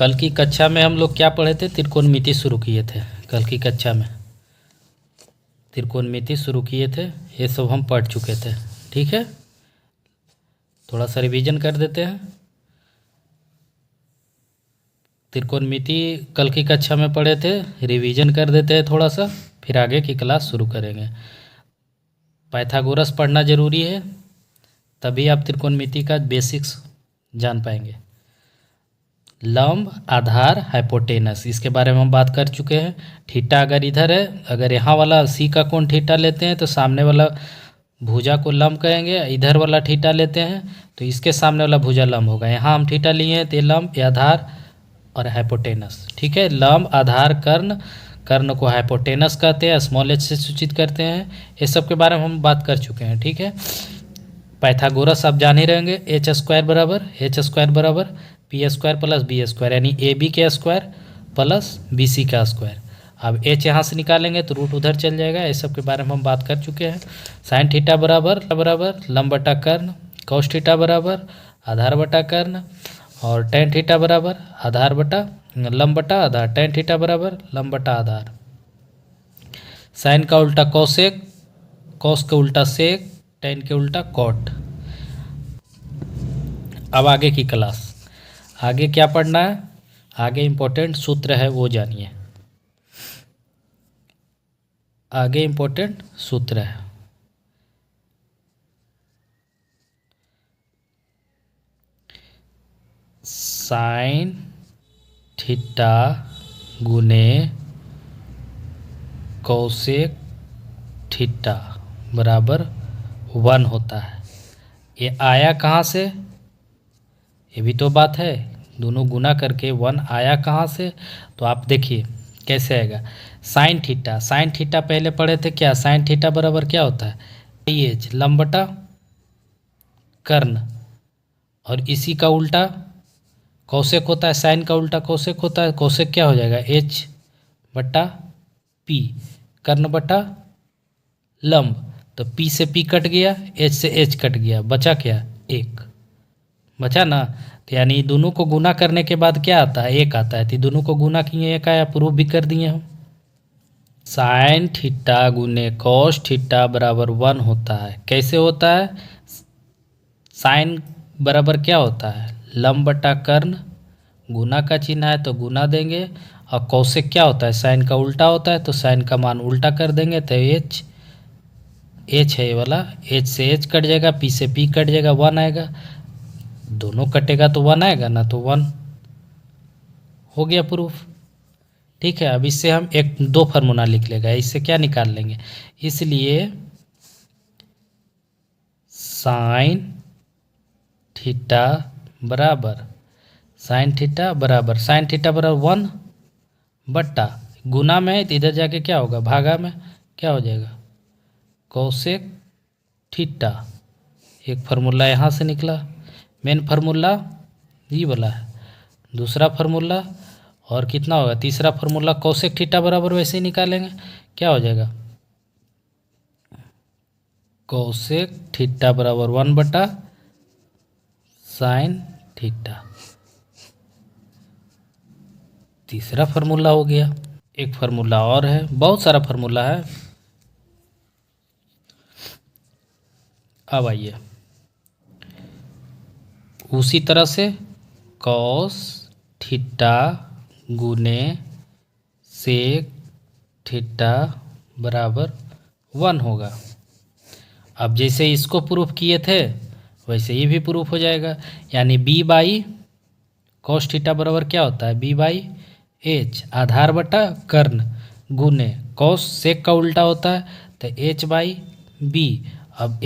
कल की कक्षा में हम लोग क्या पढ़े थे? त्रिकोणमिति शुरू किए थे। कल की कक्षा में त्रिकोणमिति शुरू किए थे, ये सब हम पढ़ चुके थे। ठीक है, थोड़ा सा रिवीजन कर देते हैं। त्रिकोणमिति कल की कक्षा में पढ़े थे, रिवीजन कर देते हैं थोड़ा सा, फिर आगे की क्लास शुरू करेंगे। पाइथागोरस पढ़ना ज़रूरी है, तभी आप त्रिकोणमिति का बेसिक्स जान पाएंगे। लंब, आधार, हाइपोटेनस, इसके बारे में हम बात कर चुके हैं। थीटा अगर इधर है, अगर यहाँ वाला सी का कोण थीटा लेते हैं तो सामने वाला भुजा को लंब कहेंगे। इधर वाला थीटा लेते हैं तो इसके सामने वाला भुजा लंब होगा। यहाँ हम थीटा लिए हैं तो ये लंब, ये आधार और हाइपोटेनस। ठीक है, लंब, आधार, कर्ण, कर्ण को हाइपोटेनस कहते हैं, स्मॉल एच से सूचित करते हैं। ये सब के बारे में हम बात कर चुके हैं। ठीक है, पाइथागोरस आप जान ही रहेंगे, एच स्क्वायर बराबर P square plus B square, यानी ए बी के स्क्वायर प्लस बी सी का स्क्वायर। अब एच यहाँ से निकालेंगे तो रूट उधर चल जाएगा। ये सब के बारे में हम बात कर चुके हैं। साइन थीटा बराबर लंब बटा कर्ण, कॉस थीटा बराबर आधार बटा कर्ण, और टेन थीटा बराबर आधार बटा लंब बटा आधार, टेन थीटा बराबर लंब बटा आधार। साइन का उल्टा कोसेक, कॉस के उल्टा सेक, टेन के उल्टा कॉट। अब आगे की क्लास, आगे क्या पढ़ना है? आगे इम्पोर्टेंट सूत्र है वो जानिए। आगे इम्पोर्टेंट सूत्र है, साइन थीटा गुने कोसेक थीटा बराबर 1 होता है। ये आया कहाँ से? ये भी तो बात है, दोनों गुना करके 1 आया कहाँ से? तो आप देखिए कैसे आएगा। साइन थीटा पहले पढ़े थे क्या? साइन थीटा बराबर क्या होता है? एच लंब बटा कर्ण, और इसी का उल्टा कौशिक होता है। साइन का उल्टा कौशिक होता है। कौशिक क्या हो जाएगा? एच बटा पी, कर्ण बटा लंब। तो पी से पी कट गया, एच से एच कट गया, बचा क्या? एक बचा ना। तो यानी दोनों को गुना करने के बाद क्या आता है? एक आता है। तो दोनों को गुना किए, एक आया, प्रूफ भी कर दिए हम। साइन थीटा गुने कॉस थीटा बराबर 1 होता है। कैसे होता है? साइन बराबर क्या होता है? लंब बटा कर्ण, गुना का चिन्ह है तो गुना देंगे, और कौशिक क्या होता है? साइन का उल्टा होता है, तो साइन का मान उल्टा कर देंगे। तो एच है ये वाला, एच से एच कट जाएगा, पी से पी कट जाएगा, 1 आएगा। दोनों कटेगा तो 1 आएगा ना, तो 1 हो गया प्रूफ। ठीक है, अब इससे हम दो फार्मूला लिख लेगा, इससे क्या निकाल लेंगे? इसलिए साइन थीटा बराबर साइन थीटा बराबर 1 बट्टा, गुना में है तो इधर जाके क्या होगा? भागा में क्या हो जाएगा? Cosec theta. एक फार्मूला यहाँ से निकला, मेन फार्मूला ये वाला है। दूसरा फार्मूला और कितना होगा? तीसरा फार्मूला कोसेक थीटा बराबर वैसे ही निकालेंगे, क्या हो जाएगा? कोसेक थीटा बराबर 1 बटा साइन थीटा। तीसरा फार्मूला हो गया। एक फार्मूला और है, बहुत सारा फार्मूला है। अब आइए उसी तरह से कॉस थीटा गुने सेक थीटा बराबर 1 होगा। अब जैसे इसको प्रूफ किए थे वैसे ये भी प्रूफ हो जाएगा। यानी बी बाई कॉस थीटा बराबर क्या होता है? बी बाई एच, आधार बटा कर्ण, गुने कॉस सेक का उल्टा होता है तो एच बाई बी। अब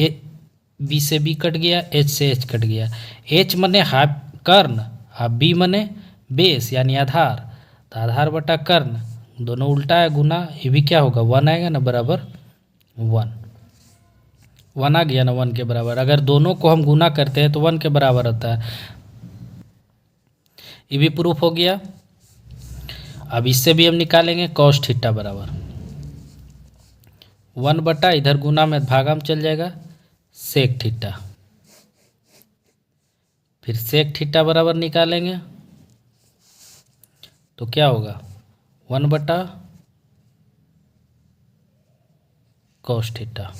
बी से बी कट गया, एच से एच कट गया। एच मने हाफ कर्ण, अब बी मने बेस यानी आधार, तो आधार बटा कर्ण, दोनों उल्टा है, गुना, ये भी क्या होगा? 1 आएगा ना, बराबर 1 आ गया ना, 1 के बराबर। अगर दोनों को हम गुना करते हैं तो 1 के बराबर होता है। ये भी प्रूफ हो गया। अब इससे भी हम निकालेंगे कॉस थीटा बराबर 1 बटा, इधर गुना में भागा में चल जाएगा, सेक थीटा। फिर सेक थीटा बराबर निकालेंगे तो क्या होगा 1/cos थीटा।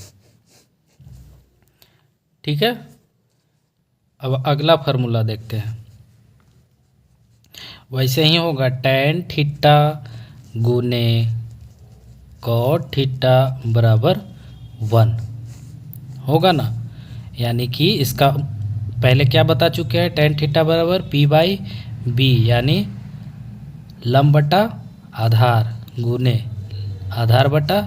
ठीक है, अब अगला फार्मूला देखते हैं। वैसे ही होगा tan थीटा गुने cot थीटा बराबर 1 होगा ना। यानी कि इसका पहले क्या बता चुके हैं, tan थीटा बराबर p/b यानी लंब बटा आधार गुने आधार बटा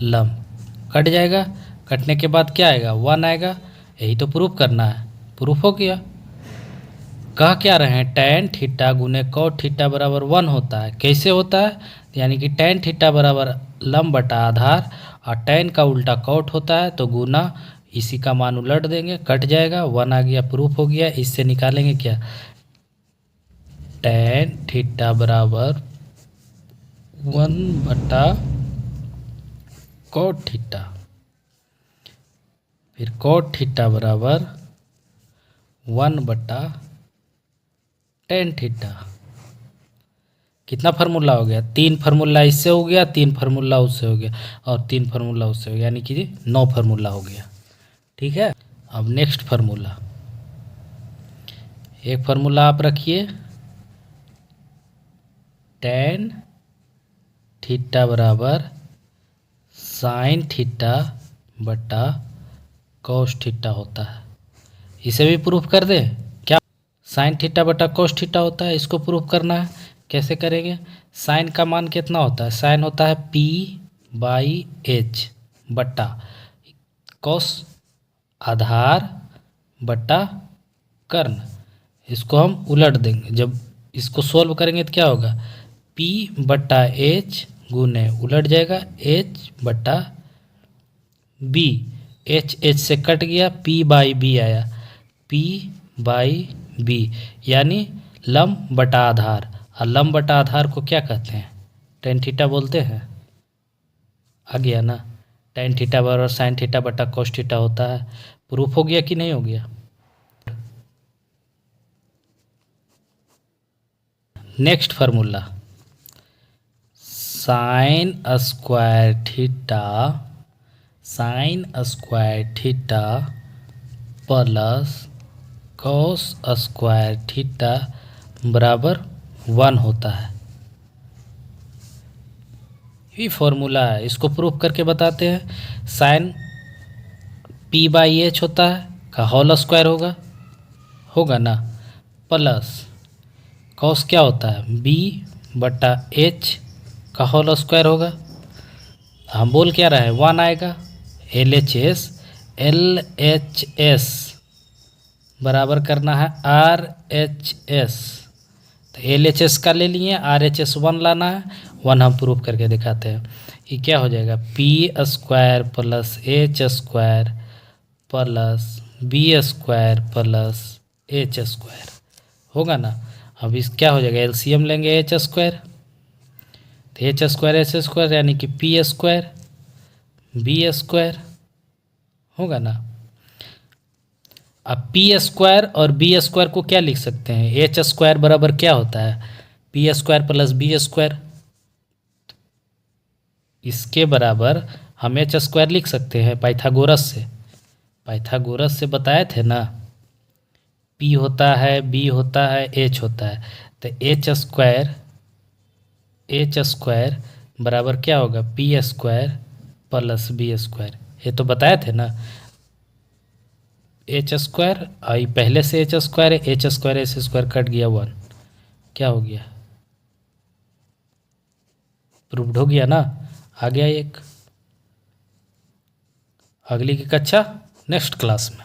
लंब। कट जाएगा, कटने के बाद क्या आएगा 1 आएगा। यही तो प्रूफ करना है, प्रूफ हो गया। कह क्या रहे हैं, tan थीटा गुने cot थीटा बराबर 1 होता है। कैसे होता है, यानी कि tan थीटा बराबर लंब बटा आधार और tan का उल्टा cot होता है, तो गुना इसी का मान उलट देंगे, कट जाएगा, 1 आ गया, प्रूफ हो गया। इससे निकालेंगे क्या, tan थीटा बराबर 1/cot थीटा, फिर cot थीटा बराबर 1/tan थीटा। कितना फार्मूला हो गया, 3 फार्मूला इससे हो गया, 3 फार्मूला उससे हो गया और 3 फार्मूला उससे हो गया, यानी कि 9 फार्मूला हो गया। ठीक है, अब नेक्स्ट फार्मूला, एक फार्मूला आप रखिए, tan थीटा बराबर sin थीटा बटा cos थीटा होता है। इसे भी प्रूफ कर दें क्या, sin थीटा बटा cos थीटा होता है, इसको प्रूफ करना है। कैसे करेंगे, sin का मान कितना होता है, sin होता है p/h बटा cos आधार बटा कर्ण। इसको हम उलट देंगे, जब इसको सोल्व करेंगे तो क्या होगा, p/h गुने उलट जाएगा h/b, h से कट गया, p/b आया, p/b यानी लंब बटा आधार। और लंब बटा आधार को क्या कहते हैं, tan थीटा बोलते हैं। आ गया ना, tan थीटा बराबर sin थीटा बटा cos थीटा होता है। प्रूफ हो गया कि नहीं हो गया। Next formula, sin square theta plus cos square theta बराबर 1 होता है। ये फॉर्मूला है, इसको प्रूफ करके बताते हैं। sin p/h होता है का होल स्क्वायर होगा ना, प्लस cos क्या होता है b/h का होल स्क्वायर होगा। हम बोल क्या रहे हैं, 1 आएगा, LHS बराबर करना है RHS, तो LHS का ले लिए, RHS 1 लाना है, 1 हम प्रूफ करके दिखाते हैं। ये क्या हो जाएगा, p² plus h² plus b² plus h² होगा ना। अब इस क्या हो जाएगा, एलसीएम लेंगे h², तो h² h² यानी कि p² b² होगा ना। अब p² और b² को क्या लिख सकते हैं, h² बराबर क्या होता है, p² प्लस b²। इसके बराबर हम h² लिख सकते हैं पाइथागोरस से बताए थे ना, p होता है, b होता है, h होता है, तो h² बराबर क्या होगा, p² प्लस b²। ये तो बताए थे ना, h² आई पहले से h² है, h² s² कट गया 1, क्या हो गया, प्रूव्ड हो गया ना। आ गया एक। अगली की कक्षा नेक्स्ट क्लास में।